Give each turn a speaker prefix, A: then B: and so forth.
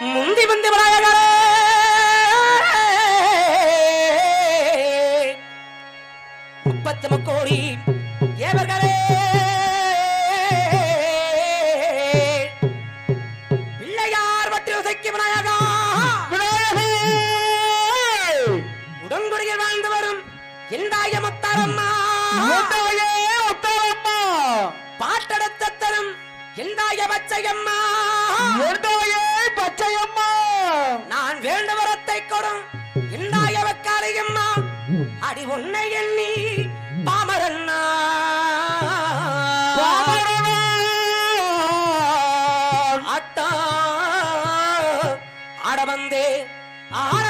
A: முந்தி வந்து விநாயகரே முப்பத்து கோடி தேவர்களே பிள்ளையார் வட்டி உசைக்கு விநாயகா உடன்குடியில் வாழ்ந்து வரும் எந்தாய முத்தாரம்மா பாட்டெடுத்த தரும் எந்தாய பச்சையம்மா
B: பச்சையம்மா
A: நான் வேண்ட வரத்தை கொடும் எந்தாய வக்காளியம்மா அடி உன்னை எண்ணி பாமரன்னா ஆட்டா ஆட வந்தே ஆட